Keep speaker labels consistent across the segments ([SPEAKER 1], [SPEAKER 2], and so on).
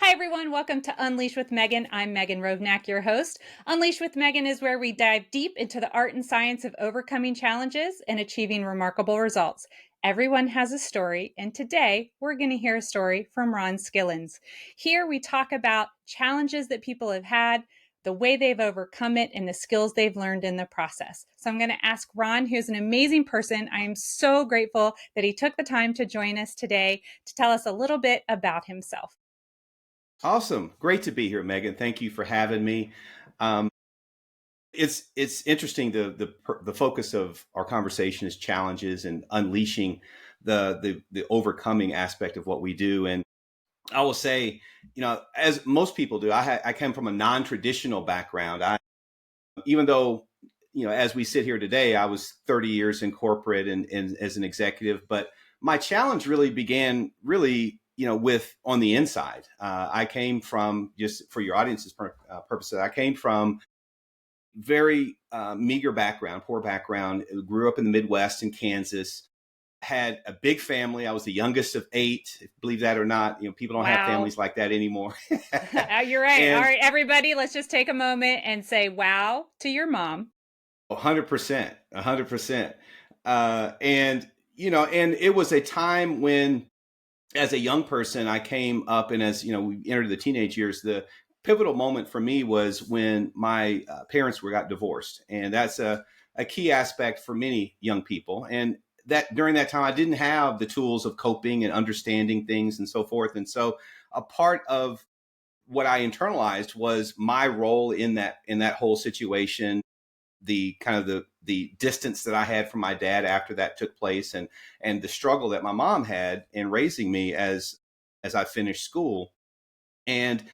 [SPEAKER 1] Hi, everyone. Welcome to Unleash with Megan. I'm Megan Rovnack, your host. Unleash with Megan is where we dive deep into the art and science of overcoming challenges and achieving remarkable results. Everyone has a story, and today we're going to hear a story from Ron Skillens. Here we talk about challenges that people have had, the way they've overcome it, and the skills they've learned in the process. So I'm going to ask Ron, who's an amazing person. I am so grateful that he took the time to join us today to tell us a little bit about himself.
[SPEAKER 2] Awesome. Great to be here, Megan. Thank you for having me. Um, it's interesting. The focus of our conversation is challenges and unleashing the overcoming aspect of what we do. And I will say, as most people do, I came from a non-traditional background. Even though, as we sit here today, I was 30 years in corporate and as an executive, but my challenge really began with on the inside. I came from, just for your audience's purposes, I came from very meager background, poor background, grew up in the Midwest in Kansas, had a big family. I was the youngest of eight, believe that or not. People don't have
[SPEAKER 1] Wow.
[SPEAKER 2] families like that anymore.
[SPEAKER 1] You're right. All
[SPEAKER 2] And
[SPEAKER 1] right, everybody, let's just take a moment and say wow to your mom.
[SPEAKER 2] 100%, 100%. And it was a time when, as a young person, I came up, and as we entered the teenage years, the pivotal moment for me was when my parents got divorced, and that's a key aspect for many young people. And that during that time, I didn't have the tools of coping and understanding things and so forth. And so, a part of what I internalized was my role in that whole situation, the kind of the distance that I had from my dad after that took place, and the struggle that my mom had in raising me as I finished school. And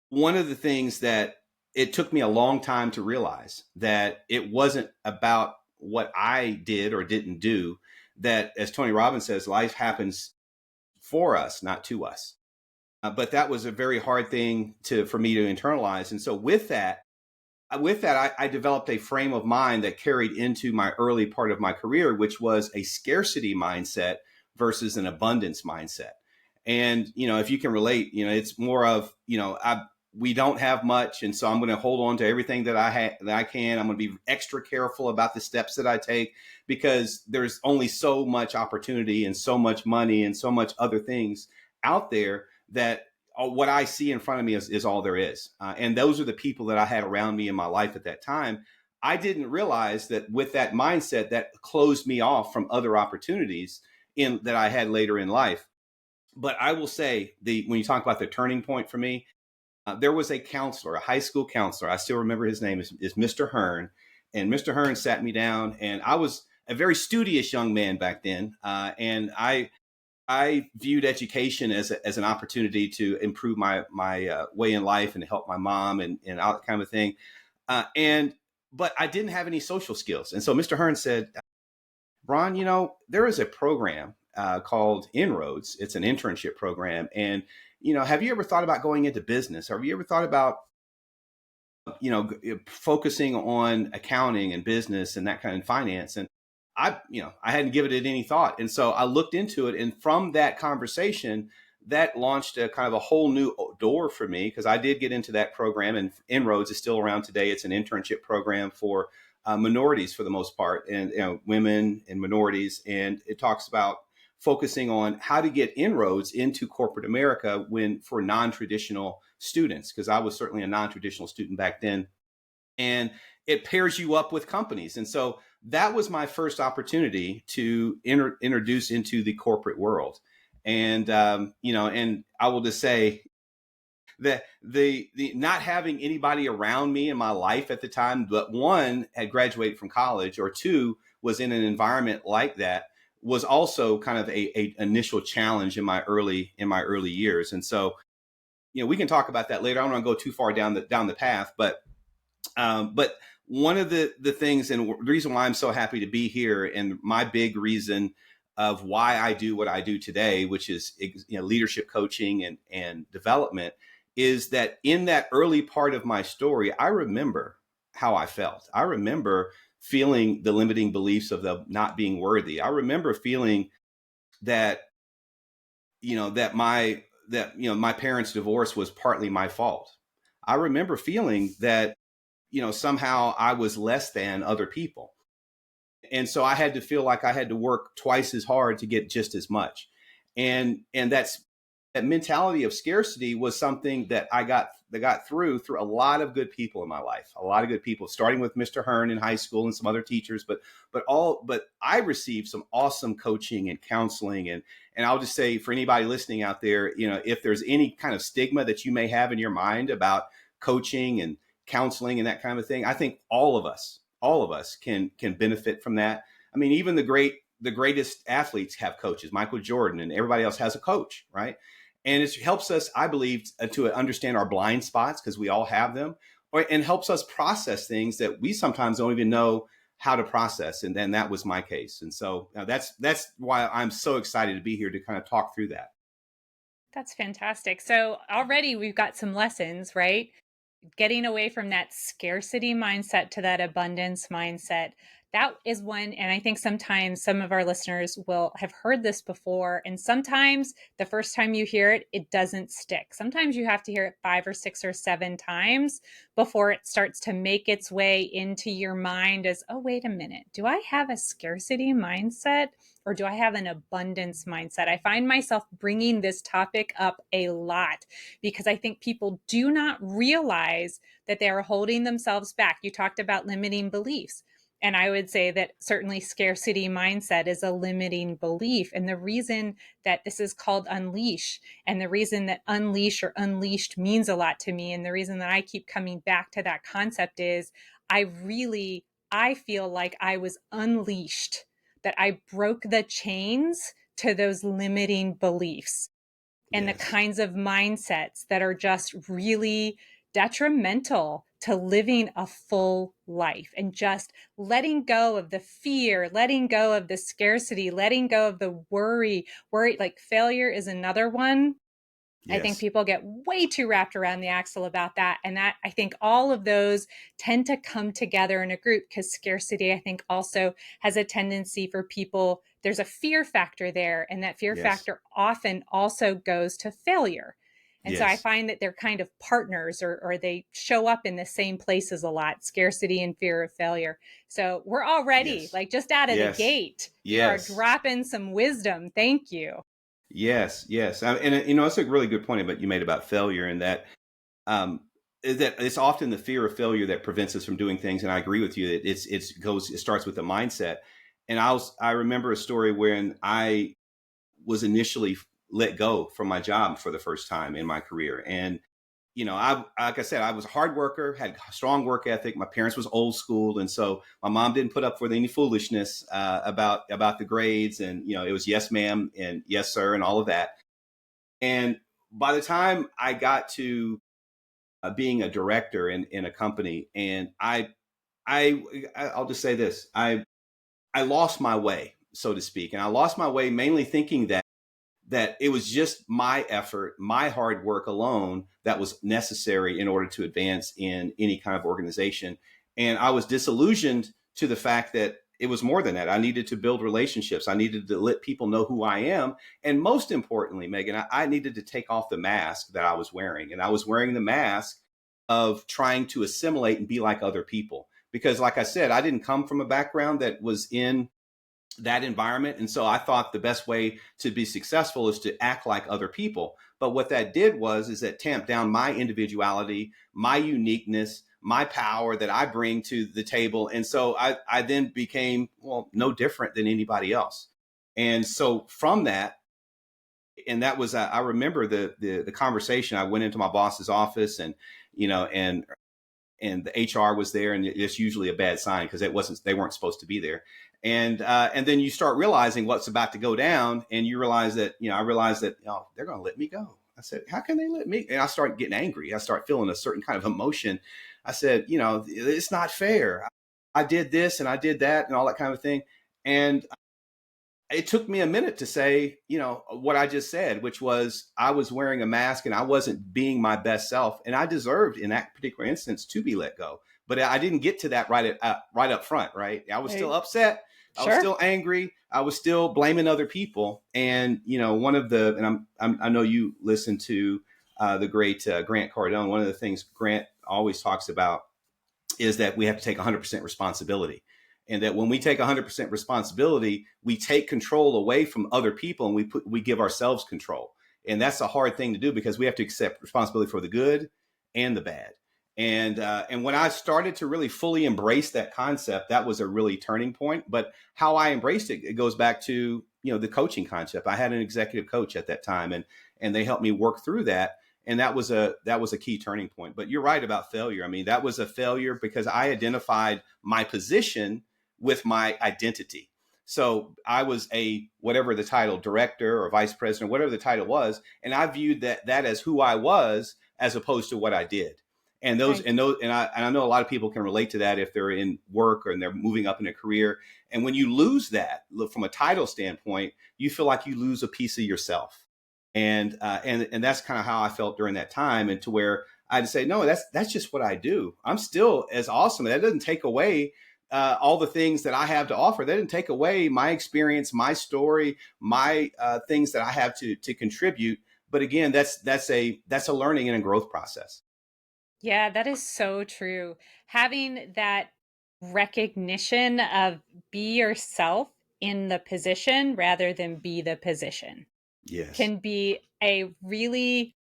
[SPEAKER 2] one of the things that it took me a long time to realize, that it wasn't about what I did or didn't do, that, as Tony Robbins says, life happens for us, not to us. But that was a very hard thing for me to internalize. And so with that, I developed a frame of mind that carried into my early part of my career, which was a scarcity mindset versus an abundance mindset. And, if you can relate, it's more of, we don't have much. And so I'm going to hold on to everything that I can. I'm going to be extra careful about the steps that I take, because there's only so much opportunity and so much money and so much other things out there, that what I see in front of me is all there is. And those are the people that I had around me in my life at that time. I didn't realize that with that mindset, that closed me off from other opportunities that I had later in life. But I will say, when you talk about the turning point for me, there was a counselor, a high school counselor. I still remember his name is Mr. Hearn. And Mr. Hearn sat me down, and I was a very studious young man back then. And I viewed education as an opportunity to improve my way in life and help my mom and all that kind of thing. But I didn't have any social skills. And so Mr. Hearn said, Ron, there is a program called Inroads. It's an internship program. And, have you ever thought about going into business? Have you ever thought about, focusing on accounting and business and that kind of finance? And I hadn't given it any thought. And so I looked into it. And from that conversation, that launched a kind of a whole new door for me, because I did get into that program, and Inroads is still around today. It's an internship program for minorities for the most part, and women and minorities. And it talks about focusing on how to get inroads into corporate America for non-traditional students, because I was certainly a non-traditional student back then. And it pairs you up with companies. And so that was my first opportunity to introduce into the corporate world. And, and I will just say that the not having anybody around me in my life at the time, but one, had graduated from college, or two, was in an environment like that, was also kind of a initial challenge in my early years. And so, we can talk about that later. I don't want to go too far down the path, but one of the things, and the reason why I'm so happy to be here, and my big reason of why I do what I do today, which is leadership coaching and development, is that in that early part of my story, I remember how I felt. I remember feeling the limiting beliefs of the not being worthy. I remember feeling that that that, my parents' divorce was partly my fault. I remember feeling that, somehow I was less than other people. And so I had to feel like I had to work twice as hard to get just as much. And that mentality of scarcity was something that got through a lot of good people in my life, a lot of good people, starting with Mr. Hearn in high school and some other teachers, but I received some awesome coaching and counseling. And I'll just say, for anybody listening out there, if there's any kind of stigma that you may have in your mind about coaching and counseling and that kind of thing, I think all of us can benefit from that. I mean, even the greatest athletes have coaches. Michael Jordan and everybody else has a coach, right? And it helps us, I believe, to understand our blind spots, because we all have them, and helps us process things that we sometimes don't even know how to process. And then that was my case. And so that's why I'm so excited to be here to kind of talk through that.
[SPEAKER 1] That's fantastic. So already we've got some lessons, right? Getting away from that scarcity mindset to that abundance mindset. That is one. And I think sometimes some of our listeners will have heard this before. And sometimes the first time you hear it, it doesn't stick. Sometimes you have to hear it 5 or 6 or 7 times before it starts to make its way into your mind as, oh, wait a minute. Do I have a scarcity mindset? Or do I have an abundance mindset? I find myself bringing this topic up a lot because I think people do not realize that they are holding themselves back. You talked about limiting beliefs. And I would say that certainly scarcity mindset is a limiting belief. And the reason that this is called unleash, and the reason that unleash or unleashed means a lot to me, and the reason that I keep coming back to that concept is I feel like I was unleashed, that I broke the chains to those limiting beliefs and the
[SPEAKER 2] Yes.
[SPEAKER 1] kinds of mindsets that are just really detrimental to living a full life, and just letting go of the fear, letting go of the scarcity, letting go of the worry. Like failure is another one. I think
[SPEAKER 2] Yes.
[SPEAKER 1] people get way too wrapped around the axle about that. And that, I think all of those tend to come together in a group, because scarcity, I think, also has a tendency for people, there's a fear factor there. And that fear
[SPEAKER 2] Yes.
[SPEAKER 1] factor often also goes to failure. And so I
[SPEAKER 2] Yes.
[SPEAKER 1] find that they're kind of partners, or they show up in the same places a lot, scarcity and fear of failure. So we're already
[SPEAKER 2] Yes.
[SPEAKER 1] like just out of the
[SPEAKER 2] Yes.
[SPEAKER 1] gate. You are
[SPEAKER 2] Yes.
[SPEAKER 1] dropping some wisdom. Thank you.
[SPEAKER 2] Yes. Yes. And it's a really good point about you made about failure, and um, that it's often the fear of failure that prevents us from doing things. And I agree with you that it starts with the mindset. And I remember a story when I was initially let go from my job for the first time in my career. And like I said, I was a hard worker, had a strong work ethic. My parents was old school, and so my mom didn't put up with any foolishness about the grades. And it was yes, ma'am, and yes, sir, and all of that. And by the time I got to being a director in a company, and I'll just say this: I lost my way, so to speak, and I lost my way mainly thinking that it was just my effort, my hard work alone that was necessary in order to advance in any kind of organization. And I was disillusioned to the fact that it was more than that. I needed to build relationships. I needed to let people know who I am. And most importantly, Megan, I needed to take off the mask that I was wearing. And I was wearing the mask of trying to assimilate and be like other people. Because, like I said, I didn't come from a background that was in that environment. And so I thought the best way to be successful is to act like other people. But what that did is that tamped down my individuality, my uniqueness, my power that I bring to the table. And so I then became, well, no different than anybody else. And so from that, and that was, I remember the conversation. I went into my boss's office, and, and the HR was there, and it's usually a bad sign because they weren't supposed to be there. And then you start realizing what's about to go down, and you realize that I realized that they're going to let me go. I said, how can they let me? And I start getting angry. I start feeling a certain kind of emotion. I said, it's not fair. I did this and I did that and all that kind of thing. And it took me a minute to say, what I just said, which was I was wearing a mask and I wasn't being my best self. And I deserved, in that particular instance, to be let go. But I didn't get to that right up front, right? I was still
[SPEAKER 1] Right.
[SPEAKER 2] upset, I was
[SPEAKER 1] Sure.
[SPEAKER 2] still angry. I was still blaming other people. And, one of the, and I know you listen to the great Grant Cardone. One of the things Grant always talks about is that we have to take 100% responsibility. And that when we take 100% responsibility, we take control away from other people and we give ourselves control. And that's a hard thing to do because we have to accept responsibility for the good and the bad. And when I started to really fully embrace that concept, that was a really turning point. But how I embraced it, it goes back to, the coaching concept. I had an executive coach at that time, and they helped me work through that. And that was a key turning point. But you're right about failure. I mean, that was a failure because I identified my position with my identity. So I was a, whatever the title, director or vice president, whatever the title was, and I viewed that as who I was as opposed to what I did. And
[SPEAKER 1] Right.
[SPEAKER 2] I know a lot of people can relate to that if they're in work or and they're moving up in a career. And when you lose that, look, from a title standpoint, you feel like you lose a piece of yourself. And that's kind of how I felt during that time, and to where I'd say, no, that's just what I do. I'm still as awesome. That doesn't take away all the things that I have to offer. That didn't take away my experience, my story, my things that I have to contribute. But again, that's a learning and a growth process.
[SPEAKER 1] Yeah, that is so true. Having that recognition of be yourself in the position rather than be the position
[SPEAKER 2] Yes.
[SPEAKER 1] can be a really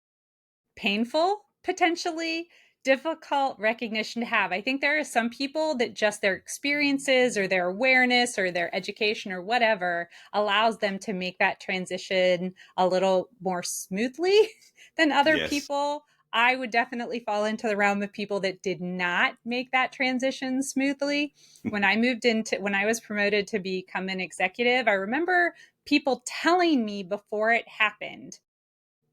[SPEAKER 1] painful, potentially difficult recognition to have. I think there are some people that just their experiences or their awareness or their education or whatever allows them to make that transition a little more smoothly than other
[SPEAKER 2] Yes.
[SPEAKER 1] people. I would definitely fall into the realm of people that did not make that transition smoothly. When I was promoted to become an executive, I remember people telling me before it happened,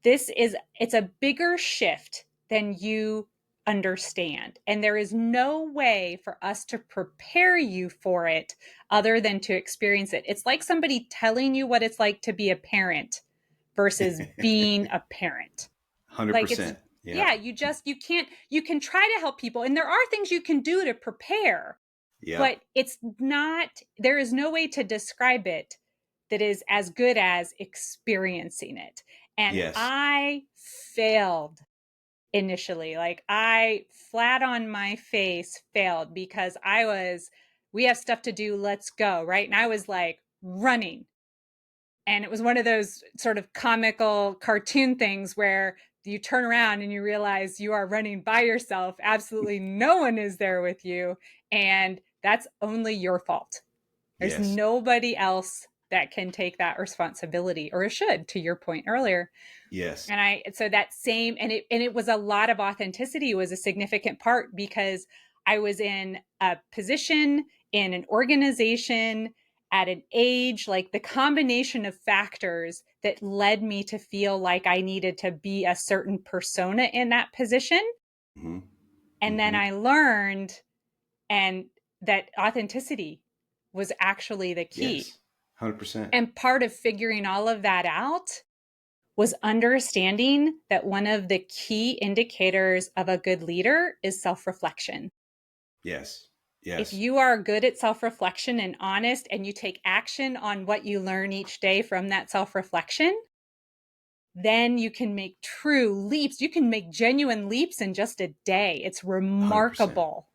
[SPEAKER 1] it's a bigger shift than you understand. And there is no way for us to prepare you for it other than to experience it. It's like somebody telling you what it's like to be a parent versus being a parent. Like it's
[SPEAKER 2] 100%. Yeah.
[SPEAKER 1] yeah, you can try to help people and there are things you can do to prepare,
[SPEAKER 2] Yep.
[SPEAKER 1] but there is no way to describe it that is as good as experiencing it. And
[SPEAKER 2] Yes.
[SPEAKER 1] I failed initially. Like I flat on my face failed because we have stuff to do, let's go, right? And I was like running. And it was one of those sort of comical cartoon things where you turn around and you realize you are running by yourself. Absolutely no one is there with you. And that's only your fault. There's
[SPEAKER 2] Yes.
[SPEAKER 1] nobody else that can take that responsibility, or should, to your point earlier.
[SPEAKER 2] Yes.
[SPEAKER 1] And so that same, and it was a lot of authenticity was a significant part because I was in a position in an organization at an age, like the combination of factors that led me to feel like I needed to be a certain persona in that position.
[SPEAKER 2] Mm-hmm.
[SPEAKER 1] And then
[SPEAKER 2] Mm-hmm.
[SPEAKER 1] I learned and that authenticity was actually the key.
[SPEAKER 2] Yes. 100%.
[SPEAKER 1] And part of figuring all of that out was understanding that one of the key indicators of a good leader is self-reflection.
[SPEAKER 2] Yes.
[SPEAKER 1] If
[SPEAKER 2] Yes.
[SPEAKER 1] you are good at self-reflection and honest and you take action on what you learn each day from that self-reflection, then you can make true leaps. You can make genuine leaps in just a day. It's
[SPEAKER 2] 100%.
[SPEAKER 1] remarkable.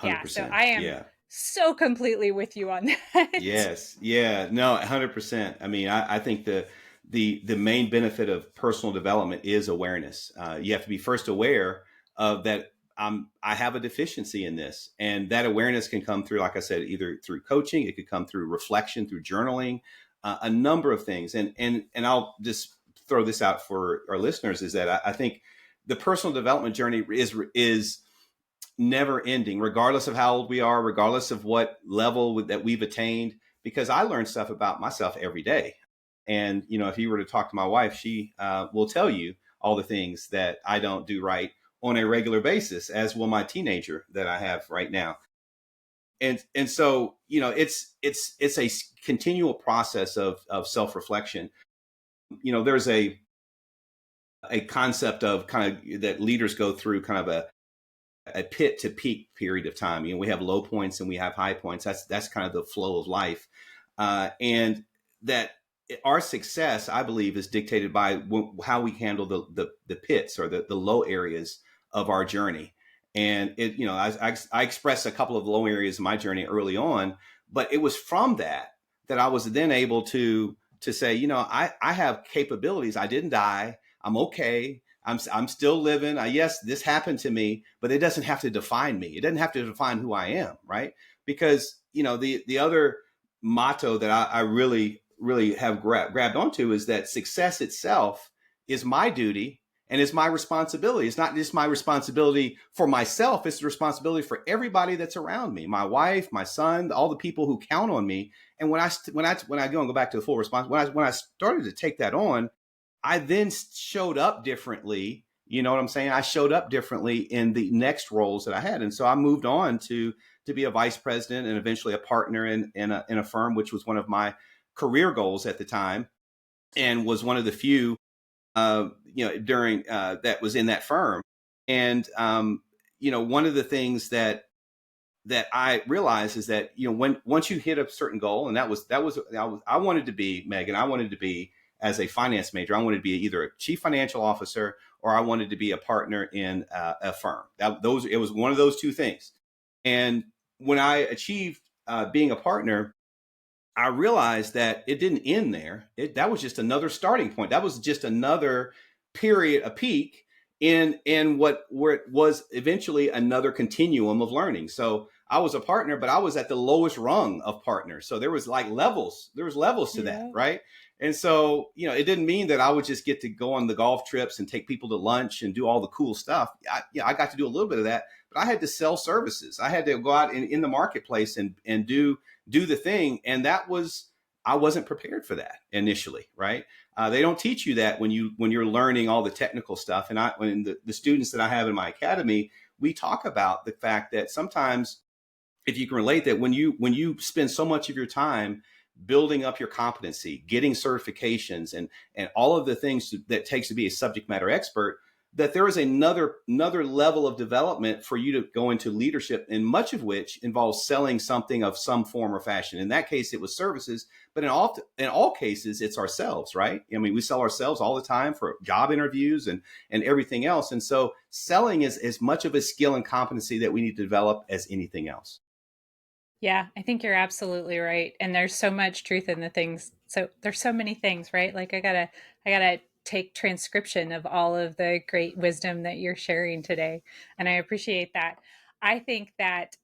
[SPEAKER 1] Yeah, so
[SPEAKER 2] 100%.
[SPEAKER 1] I am
[SPEAKER 2] Yeah.
[SPEAKER 1] so completely with you on that.
[SPEAKER 2] Yes. Yeah. No, 100%. I mean, I think the main benefit of personal development is awareness. You have to be first aware of that. I have a deficiency in this, and that awareness can come through, like I said, either through coaching, it could come through reflection, through journaling, a number of things. And I'll just throw this out for our listeners is that I think the personal development journey is never ending, regardless of how old we are, regardless of what level that we've attained, because I learn stuff about myself every day. And, if you were to talk to my wife, she will tell you all the things that I don't do right on a regular basis, as will my teenager that I have right now. And so, it's a continual process of self-reflection. There's a concept of kind of that leaders go through kind of a pit to peak period of time. We have low points and we have high points. That's kind of the flow of life. and that our success, I believe, is dictated by how we handle the pits or the low areas of our journey. And I expressed a couple of low areas of my journey early on, but it was from that I was then able to say, I have capabilities. I didn't die. I'm okay. I'm still living. Yes, this happened to me, but it doesn't have to define me. It doesn't have to define who I am, right? Because the other motto that I really really have grabbed onto is that success itself is my duty and is my responsibility. It's not just my responsibility for myself, it's the responsibility for everybody that's around me, my wife, my son, all the people who count on me. And when I go back to the full response, when I started to take that on, I then showed up differently. You know what I'm saying? I showed up differently in the next roles that I had. And so I moved on to be a vice president and eventually a partner in a firm, which was one of my career goals at the time, and was one of the few, during that was in that firm. And one of the things that I realized is that once you hit a certain goal, and I wanted to be, Megan, I wanted to be, as a finance major, I wanted to be either a chief financial officer or I wanted to be a partner in a firm. It was one of those two things. And when I achieved being a partner, I realized that it didn't end there. That was just another starting point. That was just another period, a peak in where it was eventually another continuum of learning. So I was a partner, but I was at the lowest rung of partners. So there was like levels. There was levels to that, right? And so it didn't mean that I would just get to go on the golf trips and take people to lunch and do all the cool stuff. I got to do a little bit of that, but I had to sell services. I had to go out in the marketplace and do the thing. And I wasn't prepared for that initially, right? They don't teach you that when you're learning all the technical stuff. And when the students that I have in my academy, we talk about the fact that sometimes, if you can relate, that when you spend so much of your time building up your competency, getting certifications, and all of the things that it takes to be a subject matter expert, that there is another level of development for you to go into leadership, and much of which involves selling something of some form or fashion. In that case, it was services, but in all cases, it's ourselves, right? I mean, we sell ourselves all the time for job interviews and everything else. And so selling is as much of a skill and competency that we need to develop as anything else.
[SPEAKER 1] Yeah, I think you're absolutely right. And there's so much truth in the things. So there's so many things, right? Like I gotta take transcription of all of the great wisdom that you're sharing today. And I appreciate that. I think that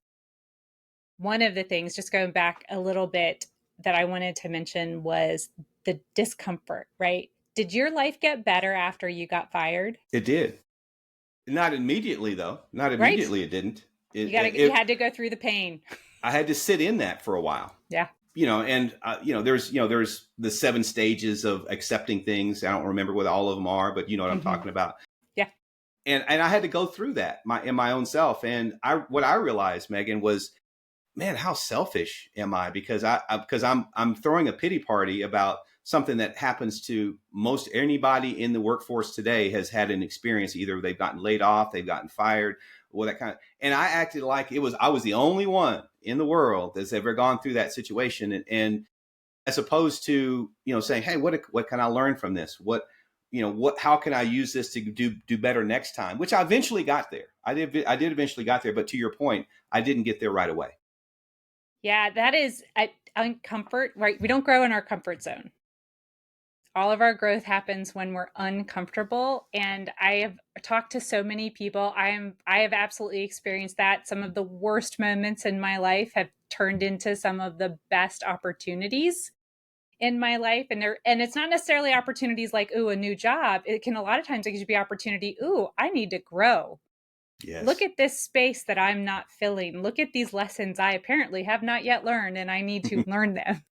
[SPEAKER 1] one of the things, just going back a little bit, that I wanted to mention was the discomfort, right? Did your life get better after you got fired?
[SPEAKER 2] It did. Not immediately, though. Not
[SPEAKER 1] Right?
[SPEAKER 2] immediately. It didn't.
[SPEAKER 1] You had to go through the pain.
[SPEAKER 2] I had to sit in that for a while.
[SPEAKER 1] Yeah.
[SPEAKER 2] There's the 7 stages of accepting things. I don't remember what all of them are, but you know what I'm talking about.
[SPEAKER 1] Yeah.
[SPEAKER 2] And I had to go through that in my own self. And what I realized, Megan, was, man, how selfish am I? Because I'm throwing a pity party about something that happens to most anybody in the workforce today has had an experience. Either they've gotten laid off, they've gotten fired, or that kind of. And I acted like I was the only one in the world that's ever gone through that situation. And as opposed to saying, hey, what can I learn from this? How can I use this to do better next time? Which I eventually got there. I did eventually got there, but to your point, I didn't get there right away.
[SPEAKER 1] Yeah, that is uncomfort, right? We don't grow in our comfort zone. All of our growth happens when we're uncomfortable. And I have talked to so many people. I have absolutely experienced that. Some of the worst moments in my life have turned into some of the best opportunities in my life. And it's not necessarily opportunities like, ooh, a new job. It can, a lot of times it can be opportunity, ooh, I need to grow.
[SPEAKER 2] Yes.
[SPEAKER 1] Look at this space that I'm not filling. Look at these lessons I apparently have not yet learned, and I need to learn them.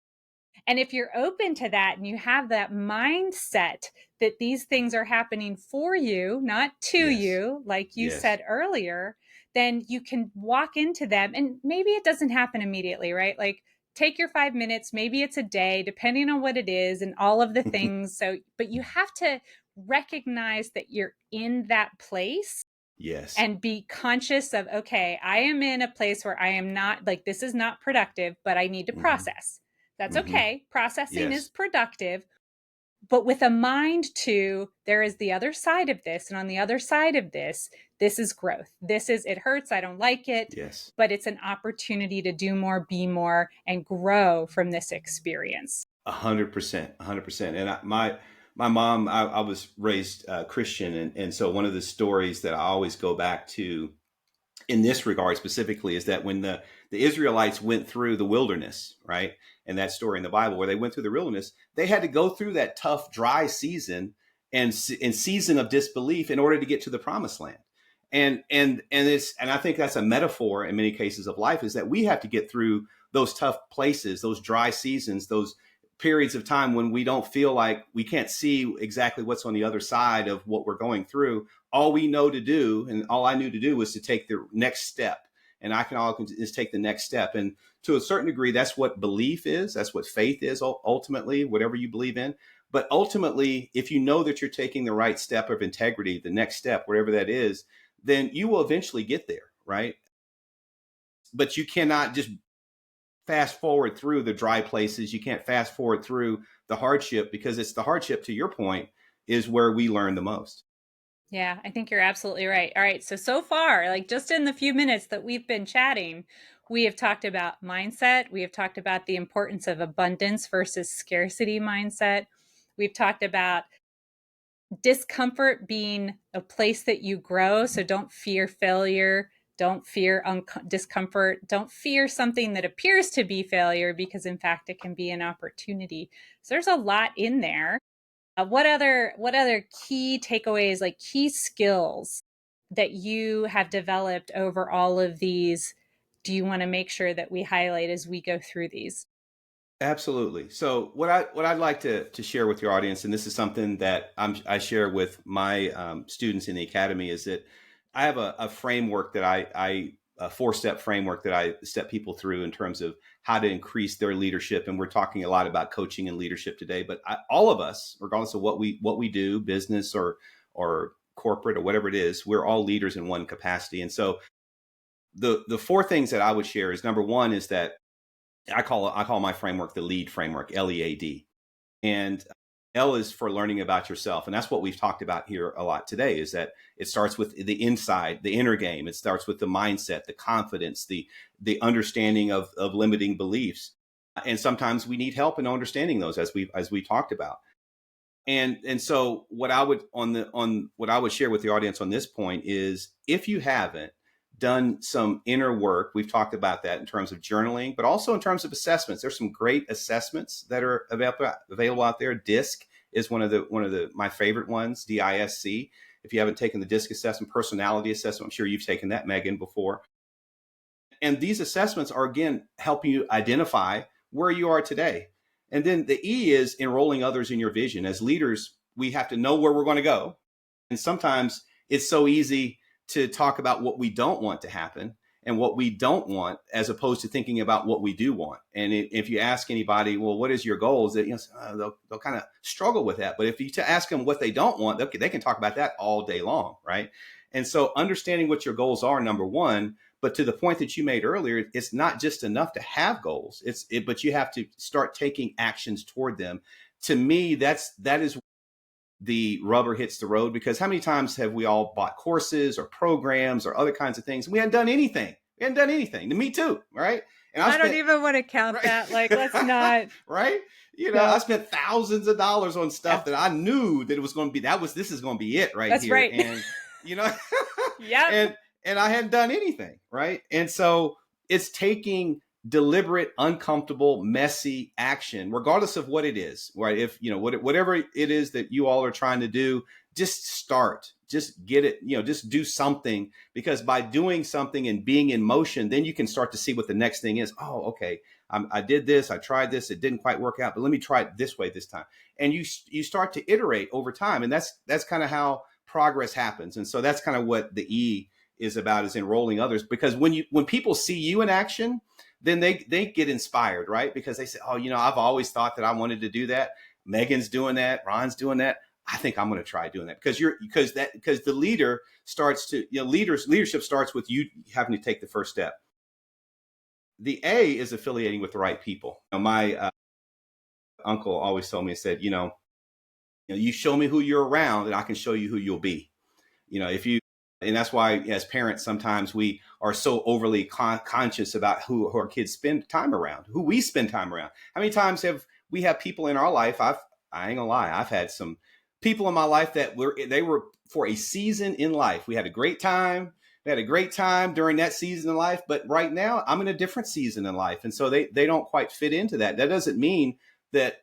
[SPEAKER 1] And if you're open to that and you have that mindset that these things are happening for you, not to you, like you said earlier, then you can walk into them. And maybe it doesn't happen immediately, right? Like take your 5 minutes, maybe it's a day, depending on what it is and all of the things. But you have to recognize that you're in that place.
[SPEAKER 2] Yes.
[SPEAKER 1] And be conscious of, okay, I am in a place where I am not, like, this is not productive, but I need to process. That's
[SPEAKER 2] Hmm.
[SPEAKER 1] okay. Processing is
[SPEAKER 2] Yes.
[SPEAKER 1] productive, but with a mind to there is the other side of this. And on the other side of this is growth. This is, it hurts. I don't like it,
[SPEAKER 2] Yes.
[SPEAKER 1] but it's an opportunity to do more, be more, and grow from this experience.
[SPEAKER 2] 100%, 100%. And my mom, I was raised Christian, and so one of the stories that I always go back to in this regard specifically is that when the Israelites went through the wilderness, right? And that story in the Bible where they went through the wilderness, they had to go through that tough, dry season and season of disbelief in order to get to the promised land. And I think that's a metaphor in many cases of life, is that we have to get through those tough places, those dry seasons, those periods of time when we don't feel like we can't see exactly what's on the other side of what we're going through. All we know to do, and all I knew to do, was to take the next step. And I can all is take the next step. And to a certain degree, that's what belief is. That's what faith is ultimately, whatever you believe in. But ultimately, if you know that you're taking the right step of integrity, the next step, whatever that is, then you will eventually get there, right? But you cannot just fast forward through the dry places. You can't fast forward through the hardship, because it's the hardship, to your point, is where we learn the most.
[SPEAKER 1] Yeah, I think you're absolutely right. All right. So far, like just in the few minutes that we've been chatting, we have talked about mindset. We have talked about the importance of abundance versus scarcity mindset. We've talked about discomfort being a place that you grow. So don't fear failure. Don't fear discomfort. Don't fear something that appears to be failure, because in fact it can be an opportunity. So there's a lot in there. What other key takeaways, like key skills that you have developed over all of these, do you want to make sure that we highlight as we go through these?
[SPEAKER 2] Absolutely. So what I'd like to share with your audience, and this is something that I share with my students in the academy, is that I have a framework that I a 4-step framework that I step people through in terms of how to increase their leadership. And we're talking a lot about coaching and leadership today, but all of us, regardless of what we do, business or corporate or whatever it is, we're all leaders in one capacity. And so the 4 things that I would share is, number one is that I call my framework the LEAD framework, LEAD. And L is for learning about yourself. And that's what we've talked about here a lot today, is that it starts with the inside, the inner game. It starts with the mindset, the confidence, the understanding of limiting beliefs. And sometimes we need help in understanding those, as we talked about. And so what I would on what I would share with the audience on this point is, if you haven't done some inner work, we've talked about that in terms of journaling, but also in terms of assessments. There's some great assessments that are available out there. DISC is one of the my favorite ones, DISC. If you haven't taken the DISC assessment, personality assessment, I'm sure you've taken that, Megan, before. And these assessments are, again, helping you identify where you are today. And then the E is enrolling others in your vision. As leaders, we have to know where we're going to go. And sometimes it's so easy to talk about what we don't want to happen and what we don't want, as opposed to thinking about what we do want. And if you ask anybody, well, what is your goals? That, they'll kind of struggle with that. But if you ask them what they don't want, they can talk about that all day long, right? And so understanding what your goals are, number one. But to the point that you made earlier, it's not just enough to have goals. But you have to start taking actions toward them. To me, that is the rubber hits the road, because how many times have we all bought courses or programs or other kinds of things? And we hadn't done anything. We hadn't done anything. To me too, right? And
[SPEAKER 1] I don't even want to count
[SPEAKER 2] right?
[SPEAKER 1] that. Like, let's not.
[SPEAKER 2] Right?
[SPEAKER 1] No.
[SPEAKER 2] I spent thousands of dollars on stuff that I knew that it was going to be. This is going to be it right
[SPEAKER 1] That's
[SPEAKER 2] here.
[SPEAKER 1] right.
[SPEAKER 2] And
[SPEAKER 1] Yep.
[SPEAKER 2] and I hadn't done anything, right? And so it's taking deliberate, uncomfortable, messy action, regardless of what it is, right? If whatever it is that you all are trying to do, just start, just get it, just do something, because by doing something and being in motion, then you can start to see what the next thing is. Oh, okay, I did this, I tried this, it didn't quite work out, but let me try it this way this time. And you start to iterate over time, and that's kind of how progress happens. And so that's kind of what the E is about, is enrolling others, because when people see you in action, then they get inspired, right? Because they say, oh, I've always thought that I wanted to do that. Megan's doing that. Ron's doing that. I think I'm going to try doing that, because the leader starts to, leadership starts with you having to take the first step. The A is affiliating with the right people. My uncle always told me, said, you show me who you're around and I can show you who you'll be. If you, and that's why as parents, sometimes we are so overly conscious about who our kids spend time around, who we spend time around. How many times have we have people in our life? I ain't gonna lie. I've had some people in my life that they were for a season in life. We had a great time. We had a great time during that season in life, but right now I'm in a different season in life. And so they don't quite fit into that. That doesn't mean that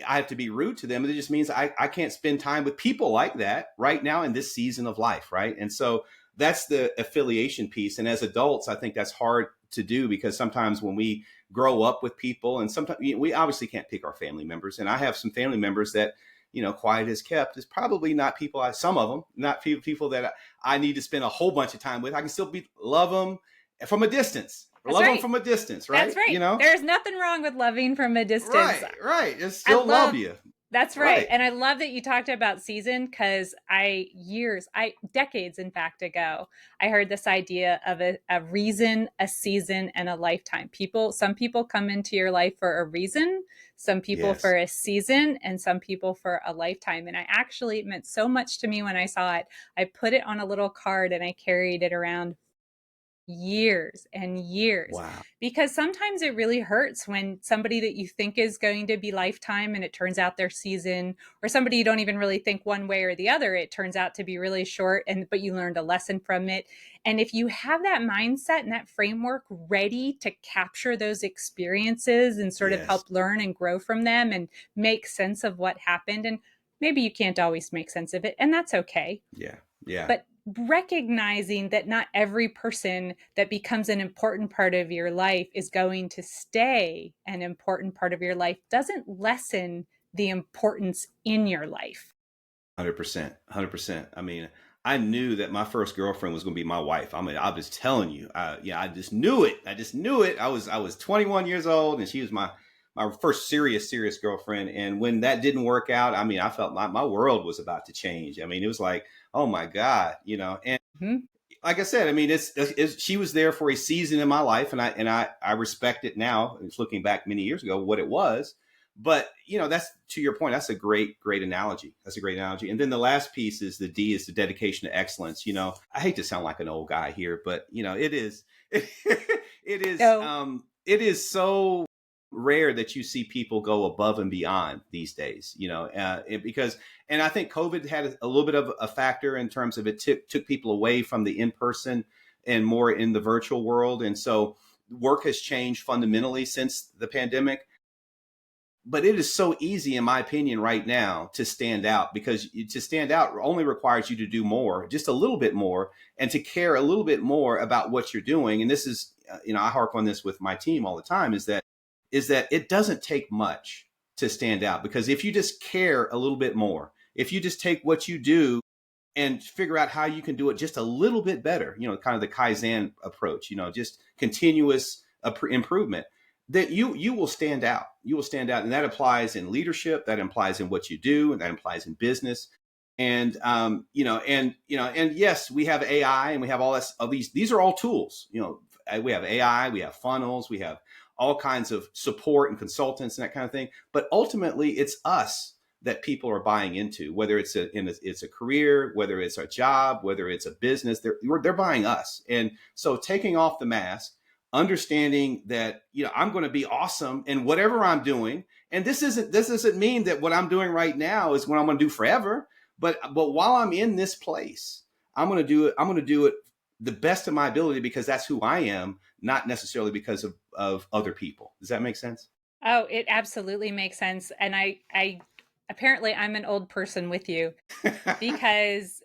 [SPEAKER 2] I have to be rude to them. It just means I can't spend time with people like that right now in this season of life. Right. And so that's the affiliation piece. And as adults, I think that's hard to do because sometimes when we grow up with people, and sometimes we obviously can't pick our family members. And I have some family members that, quiet as kept is probably not people, some of them, not people that I need to spend a whole bunch of time with. I can still love them from a distance.
[SPEAKER 1] That's
[SPEAKER 2] Love
[SPEAKER 1] right.
[SPEAKER 2] them from a distance, right?
[SPEAKER 1] That's right. There's nothing wrong with loving from a distance.
[SPEAKER 2] Right. Just still love you.
[SPEAKER 1] That's right. And I love that you talked about season because decades, in fact, ago, I heard this idea of a reason, a season, and a lifetime. Some people come into your life for a reason, some people for a season, and some people for a lifetime. And it meant so much to me when I saw it. I put it on a little card and I carried it around years and years.
[SPEAKER 2] Wow.
[SPEAKER 1] Because sometimes it really hurts when somebody that you think is going to be lifetime and it turns out their season, or somebody you don't even really think one way or the other, it turns out to be really short, but you learned a lesson from it. And if you have that mindset and that framework ready to capture those experiences and sort of help learn and grow from them and make sense of what happened, and maybe you can't always make sense of it, and that's okay.
[SPEAKER 2] Yeah.
[SPEAKER 1] But recognizing that not every person that becomes an important part of your life is going to stay an important part of your life doesn't lessen the importance in your life.
[SPEAKER 2] 100%. 100%. I mean, I knew that my first girlfriend was going to be my wife. I mean, I was telling you, I just knew it. I was 21 years old and she was my first serious girlfriend. And when that didn't work out, I mean, I felt my world was about to change. I mean, it was like, oh my God, and like I said, I mean, she was there for a season in my life, and I respect it now. It's looking back many years ago what it was, but that's, to your point, that's a great analogy. That's a great analogy. And then the last piece is the D is the dedication to excellence. I hate to sound like an old guy here, but it is it is so rare that you see people go above and beyond these days, because I think COVID had a little bit of a factor in terms of it took people away from the in-person and more in the virtual world. And so work has changed fundamentally since the pandemic. But it is so easy, in my opinion, right now to stand out, because to stand out only requires you to do more, just a little bit more, and to care a little bit more about what you're doing. And this is, I harp on this with my team all the time, is that it doesn't take much to stand out, because if you just care a little bit more, if you just take what you do and figure out how you can do it just a little bit better, kind of the Kaizen approach, just continuous improvement, that you will stand out. You will stand out. And that applies in leadership, that implies in what you do, and that implies in business. And, and yes, we have AI and we have all this, these are all tools. We have AI, we have funnels, we have all kinds of support and consultants and that kind of thing. But ultimately, it's us that people are buying into, whether it's a career, whether it's a job, whether it's a business, they're buying us. And so taking off the mask, understanding that, I'm going to be awesome in whatever I'm doing. And this doesn't mean that what I'm doing right now is what I'm going to do forever. But while I'm in this place, I'm going to do it the best of my ability, because that's who I am, not necessarily because of other people. Does that make sense?
[SPEAKER 1] Oh, it absolutely makes sense. And I apparently I'm an old person with you, because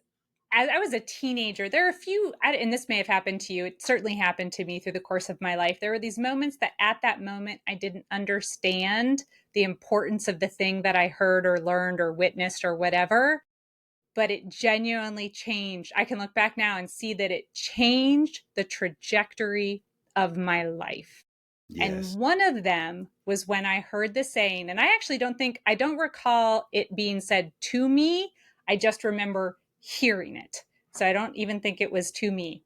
[SPEAKER 1] as I was a teenager, there are a few, and this may have happened to you, it certainly happened to me through the course of my life. There were these moments that at that moment, I didn't understand the importance of the thing that I heard or learned or witnessed or whatever, but it genuinely changed. I can look back now and see that it changed the trajectory of my life.
[SPEAKER 2] Yes.
[SPEAKER 1] And one of them was when I heard the saying, and I don't recall it being said to me. I just remember hearing it. So I don't even think it was to me.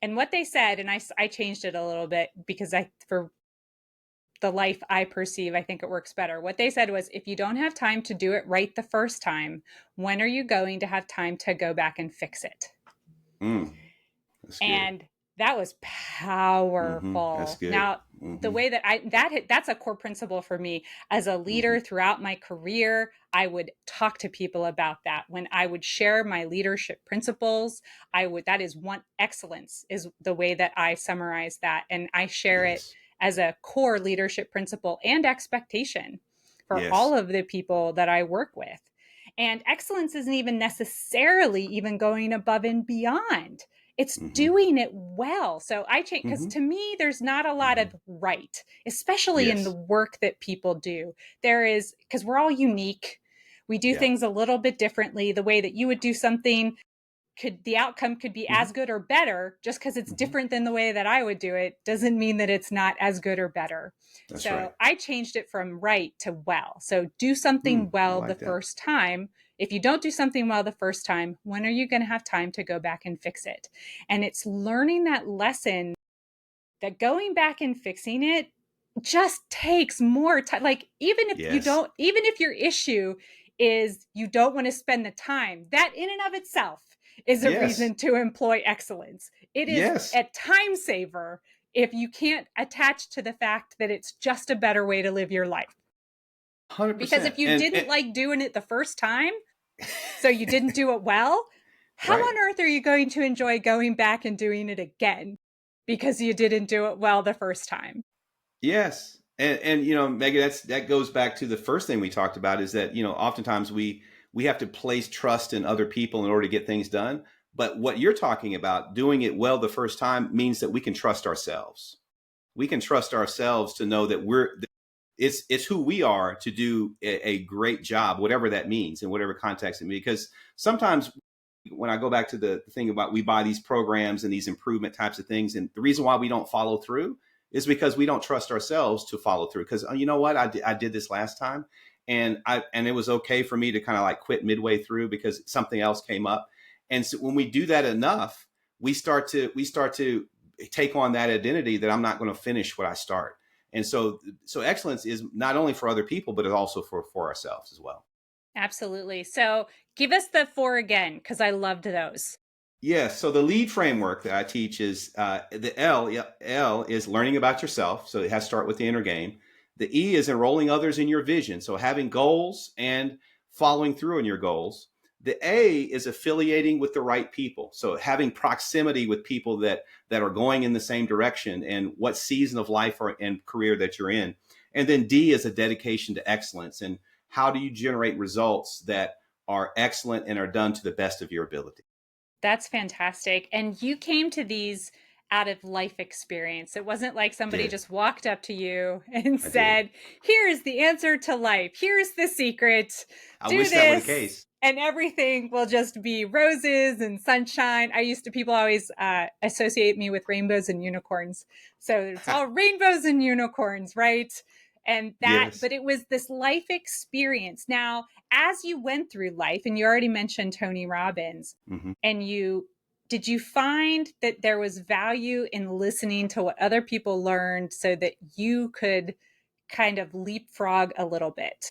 [SPEAKER 1] And what they said, and I changed it a little bit because for the life I perceive, I think it works better. What they said was, if you don't have time to do it right the first time, when are you going to have time to go back and fix it?
[SPEAKER 2] Mm, that's good.
[SPEAKER 1] And that was
[SPEAKER 2] That's
[SPEAKER 1] powerful.
[SPEAKER 2] good.
[SPEAKER 1] Now, the way that that's a core principle for me as a
[SPEAKER 2] Hmm.
[SPEAKER 1] leader throughout my career. I would talk to people about that when I would share my leadership principles. That is one, excellence is the way that I summarize that, and I share it
[SPEAKER 2] Yes.
[SPEAKER 1] as a core leadership principle and expectation for
[SPEAKER 2] Yes.
[SPEAKER 1] all of the people that I work with. And excellence isn't even necessarily even going above and beyond, it's
[SPEAKER 2] Hmm.
[SPEAKER 1] doing it well. So I change, because
[SPEAKER 2] Hmm.
[SPEAKER 1] to me, there's not a lot
[SPEAKER 2] Hmm.
[SPEAKER 1] of right, especially in the
[SPEAKER 2] Yes.
[SPEAKER 1] work that people do. There is, because we're all unique. We do
[SPEAKER 2] Yeah.
[SPEAKER 1] things a little bit differently. The way that you would do something, the outcome could be
[SPEAKER 2] Hmm.
[SPEAKER 1] as good or better. Just because it's
[SPEAKER 2] Hmm.
[SPEAKER 1] different than the way that I would do it doesn't mean that it's not as good or better.
[SPEAKER 2] That's
[SPEAKER 1] So
[SPEAKER 2] right.
[SPEAKER 1] I changed it from right to well. So do something
[SPEAKER 2] I
[SPEAKER 1] well the
[SPEAKER 2] like that.
[SPEAKER 1] first time. If you don't do something well the first time, when are you going to have time to go back and fix it? And it's learning that lesson, that going back and fixing it just takes more time. Like,
[SPEAKER 2] Yes.
[SPEAKER 1] even if your issue is you don't want to spend the time, that in and of itself is a
[SPEAKER 2] Yes.
[SPEAKER 1] reason to employ excellence. It is
[SPEAKER 2] Yes.
[SPEAKER 1] a time saver if you can't attach to the fact that it's just a better way to live your life. Because
[SPEAKER 2] 100%.
[SPEAKER 1] if you
[SPEAKER 2] And
[SPEAKER 1] didn't like doing it the first time, so you didn't do it well, how
[SPEAKER 2] right.
[SPEAKER 1] on earth are you going to enjoy going back and doing it again because you didn't do it well the first time?
[SPEAKER 2] Yes. And Megan, that goes back to the first thing we talked about, is that, oftentimes we have to place trust in other people in order to get things done. But what you're talking about, doing it well the first time, means that we can trust ourselves. We can trust ourselves to know that it's who we are to do a great job, whatever that means, in whatever context it means. Because sometimes when I go back to the thing about, we buy these programs and these improvement types of things, and the reason why we don't follow through is because we don't trust ourselves to follow through. Because you know what, I did this last time, and it was okay for me to kind of like quit midway through because something else came up. And so when we do that enough, we start to take on that identity that I'm not going to finish what I start. And so excellence is not only for other people, but it's also for ourselves as well.
[SPEAKER 1] Absolutely. So give us the four again, because I loved those.
[SPEAKER 2] Yes. So the lead framework that I teach is the L. Yeah, L is learning about yourself. So it has to start with the inner game. The E is enrolling others in your vision. So having goals and following through on your goals. The A is affiliating with the right people. So having proximity with people that are going in the same direction and what season of life and career that you're in. And then D is a dedication to excellence. And how do you generate results that are excellent and are done to the best of your ability?
[SPEAKER 1] That's fantastic. And you came to these out of life experience. It wasn't like somebody
[SPEAKER 2] Did.
[SPEAKER 1] just walked up to you and
[SPEAKER 2] I did.
[SPEAKER 1] said, here's the answer to life. Here's the secret.
[SPEAKER 2] I
[SPEAKER 1] Do
[SPEAKER 2] wish that were the
[SPEAKER 1] this.
[SPEAKER 2] case.
[SPEAKER 1] And everything will just be roses and sunshine. People always associate me with rainbows and unicorns. So it's all rainbows and unicorns, right?
[SPEAKER 2] Yes.
[SPEAKER 1] But it was this life experience. Now, as you went through life, and you already mentioned Tony Robbins,
[SPEAKER 2] Hmm.
[SPEAKER 1] and did you find that there was value in listening to what other people learned so that you could kind of leapfrog a little bit?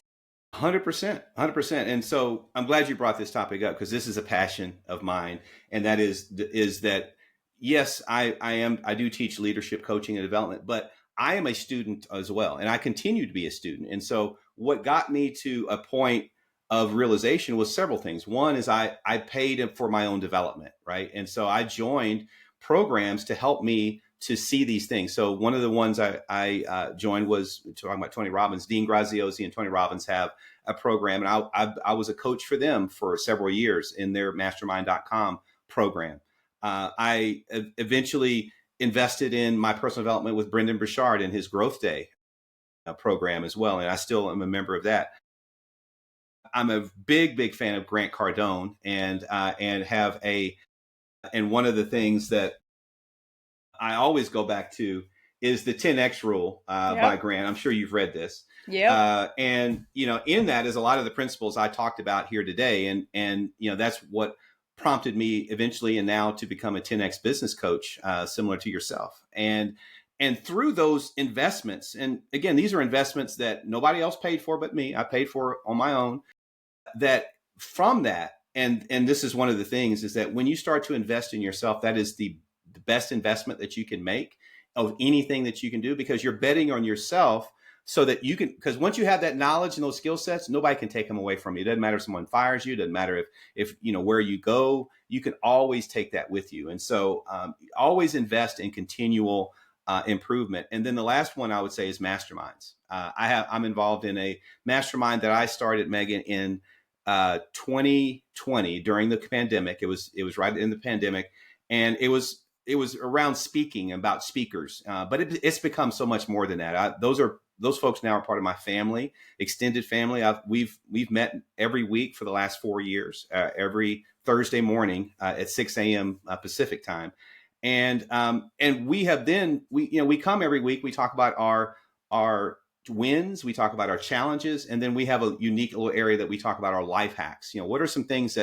[SPEAKER 2] 100%. 100%. And so I'm glad you brought this topic up, because this is a passion of mine. And that is that, yes, I do teach leadership coaching and development, but I am a student as well. And I continue to be a student. And so what got me to a point of realization was several things. One is I paid for my own development, right? And so I joined programs to help me to see these things. So one of the ones I joined was talking about Tony Robbins. Dean Graziosi and Tony Robbins have a program, and I was a coach for them for several years in their mastermind.com program. I eventually invested in my personal development with Brendan Burchard and his Growth Day program as well, and I still am a member of that. I'm a big fan of Grant Cardone, and have a and one of the things that I always go back to is the 10X rule by
[SPEAKER 1] Yep.
[SPEAKER 2] Grant. I'm sure you've read this.
[SPEAKER 1] Yep.
[SPEAKER 2] And in that is a lot of the principles I talked about here today. And that's what prompted me eventually and now to become a 10X business coach, similar to yourself. And through those investments, and again, these are investments that nobody else paid for but me. I paid for on my own. That from that, and this is one of the things, is that when you start to invest in yourself, that is the best investment that you can make of anything that you can do, because you're betting on yourself so that you can, because once you have that knowledge and those skill sets, nobody can take them away from you. It doesn't matter if someone fires you. It doesn't matter if you know where you go, you can always take that with you. And so always invest in continual improvement. And then the last one I would say is masterminds. I'm involved in a mastermind that I started, Megan, in 2020 during the pandemic. It was right in the pandemic, and it was around speaking, about speakers. But it's become so much more than that. Those folks now are part of my family, extended family. We've met every week for the last 4 years, every Thursday morning at 6 a.m. Pacific time, and we come every week. We talk about our wins, we talk about our challenges, and then we have a unique little area that we talk about our life hacks. What are some things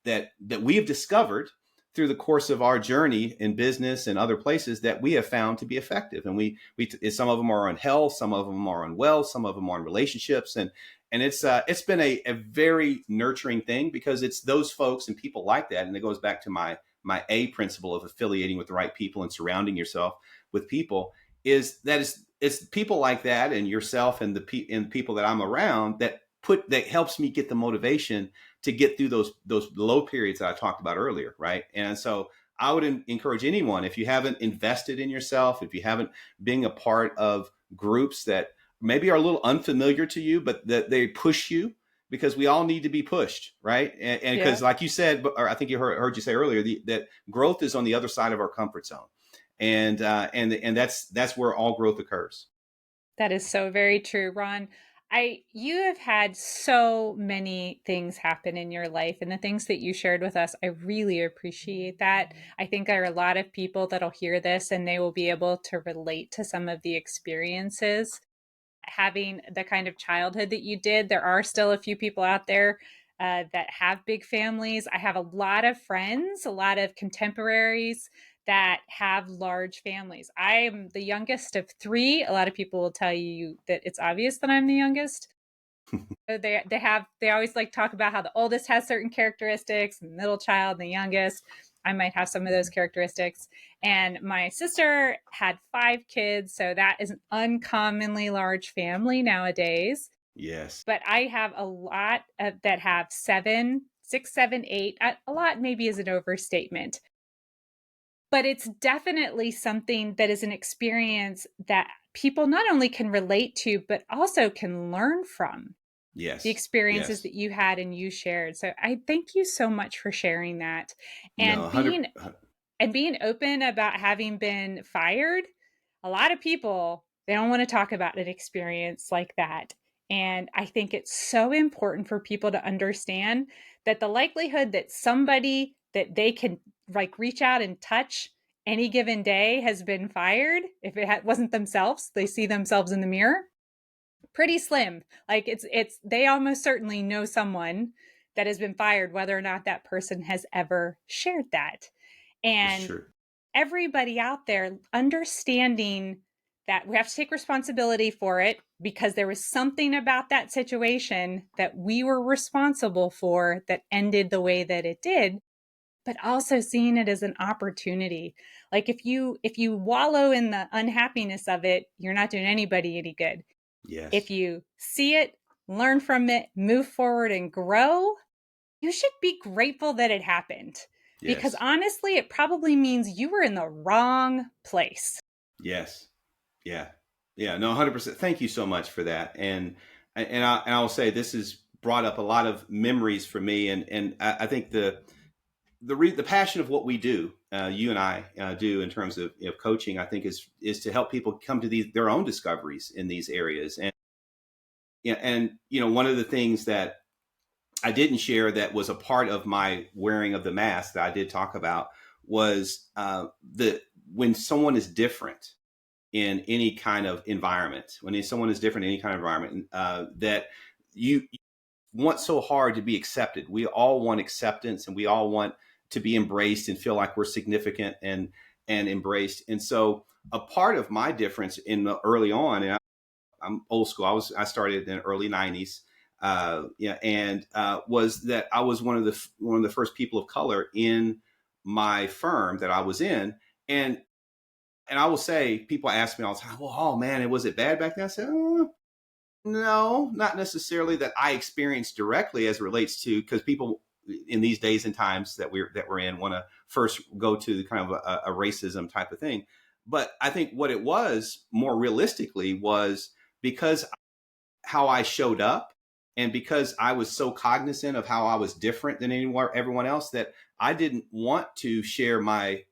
[SPEAKER 2] that we have discovered through the course of our journey in business and other places that we have found to be effective. And we some of them are on health, some of them are on wealth, some of them are on relationships, and it's been a very nurturing thing, because it's those folks and people like that. And it goes back to my A principle of affiliating with the right people and surrounding yourself with people, it's people like that and yourself and the people that I'm around that helps me get the motivation to get through those low periods that I talked about earlier, right? And so I would encourage anyone, if you haven't invested in yourself, if you haven't been a part of groups that maybe are a little unfamiliar to you, but that they push you, because we all need to be pushed, right? And because,
[SPEAKER 1] Yeah.
[SPEAKER 2] like you said, or I think you heard you say earlier, that growth is on the other side of our comfort zone, and that's where all growth occurs.
[SPEAKER 1] That is so very true, Ron. You have had so many things happen in your life, and the things that you shared with us, I really appreciate that. I think there are a lot of people that'll hear this and they will be able to relate to some of the experiences. Having the kind of childhood that you did, there are still a few people out there that have big families. I have a lot of friends, a lot of contemporaries that have large families. I am the youngest of three. A lot of people will tell you that it's obvious that I'm the youngest. So they always like talk about how the oldest has certain characteristics, the middle child, the youngest. I might have some of those characteristics. And my sister had 5 kids, so that is an uncommonly large family nowadays.
[SPEAKER 2] Yes.
[SPEAKER 1] But I have a lot that have 7, 6, 7, 8. A lot maybe is an overstatement, but it's definitely something that is an experience that people not only can relate to, but also can learn from the
[SPEAKER 2] Yes.
[SPEAKER 1] experiences
[SPEAKER 2] Yes.
[SPEAKER 1] that you had and you shared. So I thank you so much for sharing that
[SPEAKER 2] No,
[SPEAKER 1] and
[SPEAKER 2] 100.
[SPEAKER 1] being open about having been fired. A lot of people, they don't want to talk about an experience like that. And I think it's so important for people to understand that the likelihood that somebody that they can like reach out and touch any given day has been fired, if it wasn't themselves, they see themselves in the mirror, pretty slim. Like it's they almost certainly know someone that has been fired, whether or not that person has ever shared that.
[SPEAKER 2] It's
[SPEAKER 1] And
[SPEAKER 2] true.
[SPEAKER 1] everybody out there understanding that we have to take responsibility for it, because there was something about that situation that we were responsible for that ended the way that it did, but also seeing it as an opportunity. Like if you wallow in the unhappiness of it, you're not doing anybody any good. If
[SPEAKER 2] Yes.
[SPEAKER 1] you see it, learn from it, move forward and grow, you should be grateful that it happened, because
[SPEAKER 2] Yes.
[SPEAKER 1] honestly, it probably means you were in the wrong place.
[SPEAKER 2] Yes. Yeah. Yeah. No, 100%. Thank you so much for that. And I'll say this has brought up a lot of memories for me, and I think the passion of what we do, you and I do in terms of coaching, I think is to help people come to their own discoveries in these areas. And yeah, and one of the things that I didn't share that was a part of my wearing of the mask that I did talk about was the when someone is different in any kind of environment, when someone is different in any kind of environment, that you want so hard to be accepted. We all want acceptance, and we all want to be embraced and feel like we're significant. and embraced. And so a part of my difference in the early on, and I'm old school. I started in the early '90s. Yeah, and was that I was one of the first people of color in my firm that I was in, and I will say, people ask me all the time, "Well, oh man, was it bad back then?" I said, "Oh, no, not necessarily that I experienced directly as it relates to, because people in these days and times that we're in want to first go to the kind of a racism type of thing. But I think what it was more realistically was because how I showed up, and because I was so cognizant of how I was different than everyone else, that I didn't want to share my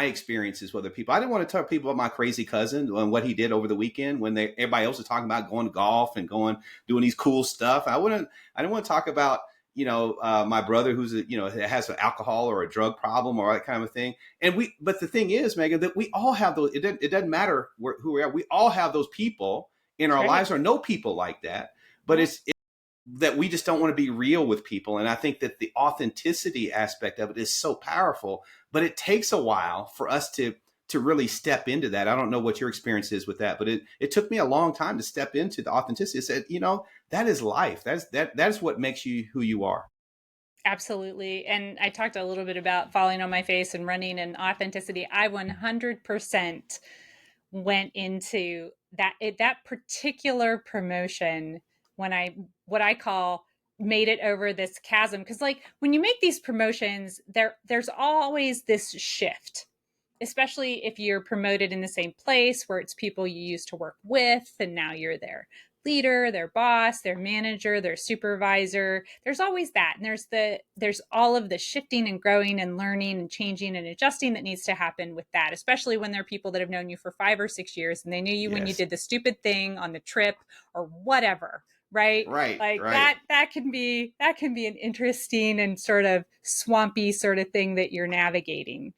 [SPEAKER 2] experiences with other people. I didn't want to tell people about my crazy cousin and what he did over the weekend when everybody else was talking about going to golf and doing these cool stuff. I didn't want to talk about, my brother who's has an alcohol or a drug problem or that kind of a thing. But the thing is, Megan, that we all have those. It doesn't matter who we are. We all have those people in
[SPEAKER 1] That's
[SPEAKER 2] our
[SPEAKER 1] right.
[SPEAKER 2] lives, or know people like that. But
[SPEAKER 1] Yeah.
[SPEAKER 2] it's that we just don't want to be real with people. And I think that the authenticity aspect of it is so powerful, but it takes a while for us to really step into that. I don't know what your experience is with that, but it took me a long time to step into the authenticity. I said, that is life. That's what makes you who you are.
[SPEAKER 1] Absolutely. And I talked a little bit about falling on my face and running and authenticity. I 100% went into that particular promotion when I what I call made it over this chasm, because like when you make these promotions, there's always this shift, especially if you're promoted in the same place where it's people you used to work with and now you're their leader, their boss, their manager, their supervisor. There's always that. And there's all of the shifting and growing and learning and changing and adjusting that needs to happen with that, especially when there are people that have known you for 5 or 6 years and they knew you when you
[SPEAKER 2] Yes.
[SPEAKER 1] did the stupid thing on the trip or whatever, right?
[SPEAKER 2] Right.
[SPEAKER 1] Like
[SPEAKER 2] Right.
[SPEAKER 1] that can be an interesting and sort of swampy sort of thing that you're navigating.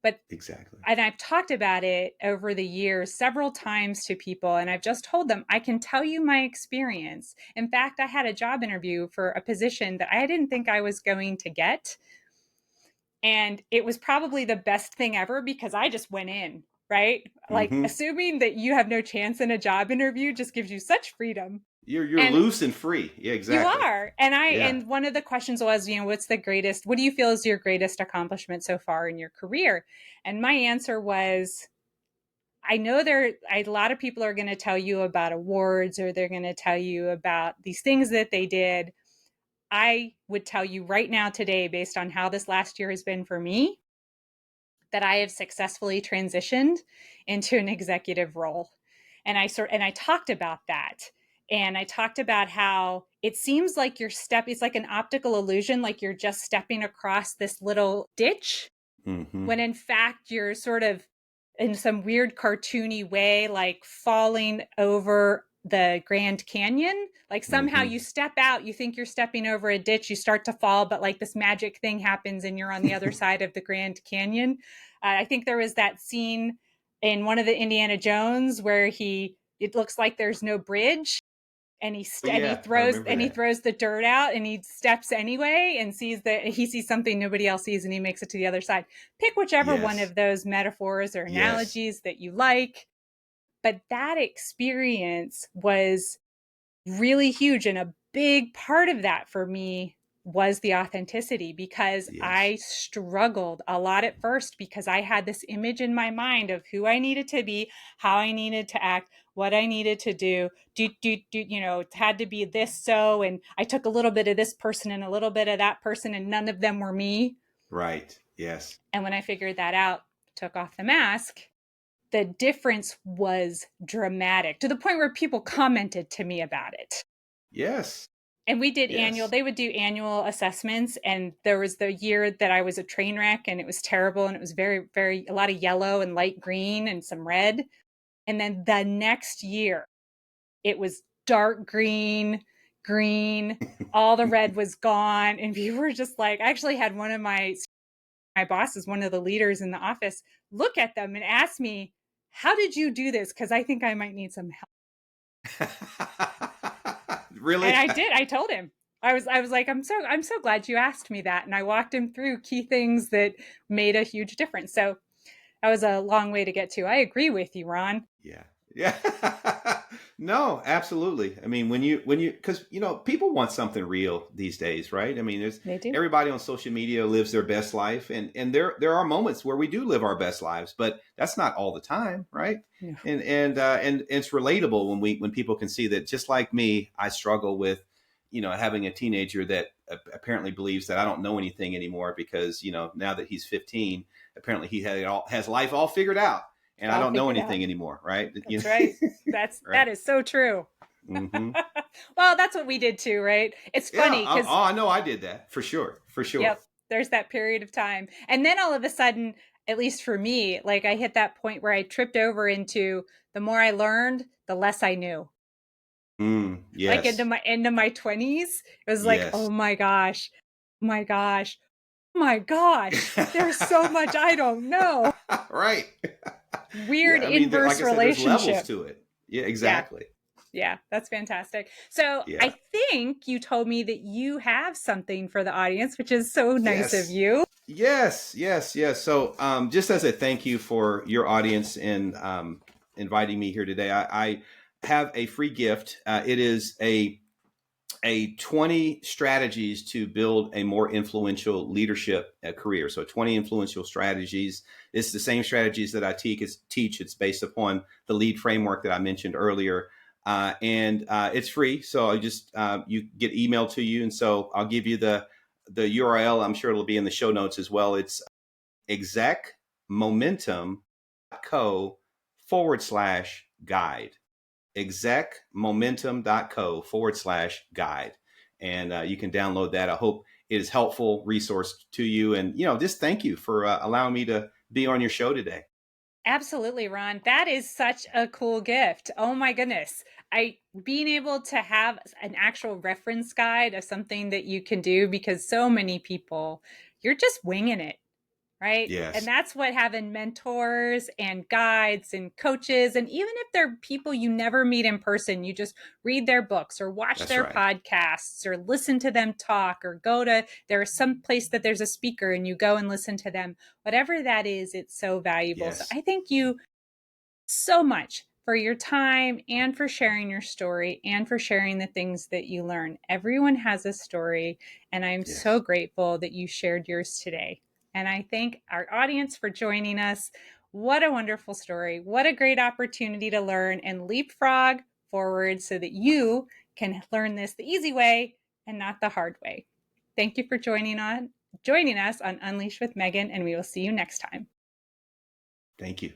[SPEAKER 1] But
[SPEAKER 2] Exactly.
[SPEAKER 1] and I've talked about it over the years several times to people, and I've just told them, I can tell you my experience. In fact, I had a job interview for a position that I didn't think I was going to get. And it was probably the best thing ever because I just went in, right? Like,
[SPEAKER 2] Mm-hmm.
[SPEAKER 1] assuming that you have no chance in a job interview just gives you such freedom.
[SPEAKER 2] You're
[SPEAKER 1] And
[SPEAKER 2] loose and free. Yeah.
[SPEAKER 1] you
[SPEAKER 2] Exactly.
[SPEAKER 1] are. And
[SPEAKER 2] Yeah.
[SPEAKER 1] one of the questions was, what do you feel is your greatest accomplishment so far in your career? And my answer was, I know a lot of people are going to tell you about awards, or they're going to tell you about these things that they did. I would tell you right now today, based on how this last year has been for me, that I have successfully transitioned into an executive role. And I talked about that. And I talked about how it seems like it's like an optical illusion, like you're just stepping across this little ditch,
[SPEAKER 2] Mm-hmm.
[SPEAKER 1] when in fact you're sort of in some weird cartoony way, like falling over the Grand Canyon. Like somehow
[SPEAKER 2] Mm-hmm.
[SPEAKER 1] you step out, you think you're stepping over a ditch, you start to fall, but like this magic thing happens and you're on the other side of the Grand Canyon. I think there was that scene in one of the Indiana Jones where it looks like there's no bridge, and
[SPEAKER 2] Oh, yeah, I remember
[SPEAKER 1] he
[SPEAKER 2] that.
[SPEAKER 1] throws the dirt out and he steps anyway and he sees something nobody else sees and he makes it to the other side. Pick whichever one
[SPEAKER 2] Yes.
[SPEAKER 1] of those metaphors or
[SPEAKER 2] Yes.
[SPEAKER 1] analogies that you like, but that experience was really huge, and a big part of that for me was the authenticity, because
[SPEAKER 2] Yes.
[SPEAKER 1] I struggled a lot at first because I had this image in my mind of who I needed to be, how I needed to act, what I needed to do, it had to be this. So, and I took a little bit of this person and a little bit of that person, and none of them were me.
[SPEAKER 2] Right. Yes.
[SPEAKER 1] And when I figured that out, took off the mask, the difference was dramatic, to the point where people commented to me about it.
[SPEAKER 2] Yes.
[SPEAKER 1] And
[SPEAKER 2] Yes.
[SPEAKER 1] they would do annual assessments. And there was the year that I was a train wreck and it was terrible. And it was very, very, a lot of yellow and light green and some red. And then the next year, it was dark green, green, all the red was gone. And people were just like, I actually had one of my bosses, one of the leaders in the office, look at them and ask me, how did you do this? Because I think I might need some help. And
[SPEAKER 2] Really?
[SPEAKER 1] I did. I told him. I was like, I'm so glad you asked me that. And I walked him through key things that made a huge difference. So That was a long way to get to. I agree with you, Ron.
[SPEAKER 2] Yeah. Yeah. No, absolutely. I mean, because, people want something real these days, right? I mean, there's
[SPEAKER 1] They do.
[SPEAKER 2] everybody on social media lives their best life. And there are moments where we do live our best lives, but that's not all the time, right?
[SPEAKER 1] No.
[SPEAKER 2] And it's relatable when people can see that just like me, I struggle with, having a teenager that apparently believes that I don't know anything anymore because, now that he's 15, apparently he has life all figured out and I
[SPEAKER 1] All
[SPEAKER 2] don't know
[SPEAKER 1] figured out.
[SPEAKER 2] anything anymore, right?
[SPEAKER 1] That's right.
[SPEAKER 2] Right.
[SPEAKER 1] That is so true.
[SPEAKER 2] Mm-hmm.
[SPEAKER 1] Well, that's what we did too, right? It's
[SPEAKER 2] Yeah.
[SPEAKER 1] funny
[SPEAKER 2] Oh,
[SPEAKER 1] because,
[SPEAKER 2] I know I did that for sure. For sure.
[SPEAKER 1] yep, there's that period of time. And then all of a sudden, at least for me, like I hit that point where I tripped over into the more I learned, the less I knew. Like
[SPEAKER 2] Yes.
[SPEAKER 1] into my 20s, it was like,
[SPEAKER 2] Yes.
[SPEAKER 1] oh my gosh, my gosh, my gosh, there's so much I don't know.
[SPEAKER 2] Right.
[SPEAKER 1] Weird
[SPEAKER 2] Yeah. I mean, like
[SPEAKER 1] inverse
[SPEAKER 2] I said, there's levels
[SPEAKER 1] relationship.
[SPEAKER 2] to it. Yeah,
[SPEAKER 1] Yeah.
[SPEAKER 2] exactly.
[SPEAKER 1] Yeah, that's fantastic. So
[SPEAKER 2] Yeah.
[SPEAKER 1] I think you told me that you have something for the audience, which is so nice of
[SPEAKER 2] Yes.
[SPEAKER 1] you.
[SPEAKER 2] Yes. Yes. Yes. So, just as a thank you for your audience and inviting me here today, I have a free gift. It is a 20 strategies to build a more influential leadership career. So 20 influential strategies. It's the same strategies that I teach. It's based upon the lead framework that I mentioned earlier. And it's free. So you get emailed to you. And so I'll give you the URL. I'm sure it'll be in the show notes as well. It's execmomentum.co/guide. execmomentum.co/guide. And you can download that. I hope it is helpful resource to you. And, just thank you for allowing me to be on your show today.
[SPEAKER 1] Absolutely, Ron. That is such a cool gift. Oh my goodness. I being able to have an actual reference guide of something that you can do because so many people, you're just winging it. Right. And
[SPEAKER 2] Yes,
[SPEAKER 1] that's what having mentors and guides and coaches, and even if they're people you never meet in person, you just read their books or watch
[SPEAKER 2] that's
[SPEAKER 1] their
[SPEAKER 2] right.
[SPEAKER 1] podcasts or listen to them talk or there's some place that there's a speaker and you go and listen to them. Whatever that is, it's so valuable. So
[SPEAKER 2] Yes,
[SPEAKER 1] I thank you so much for your time and for sharing your story and for sharing the things that you learn. Everyone has a story, and I'm so
[SPEAKER 2] yes.
[SPEAKER 1] grateful that you shared yours today. And I thank our audience for joining us. What a wonderful story. What a great opportunity to learn and leapfrog forward so that you can learn this the easy way and not the hard way. Thank you for joining us on Unleash with Megan, and we will see you next time.
[SPEAKER 2] Thank you.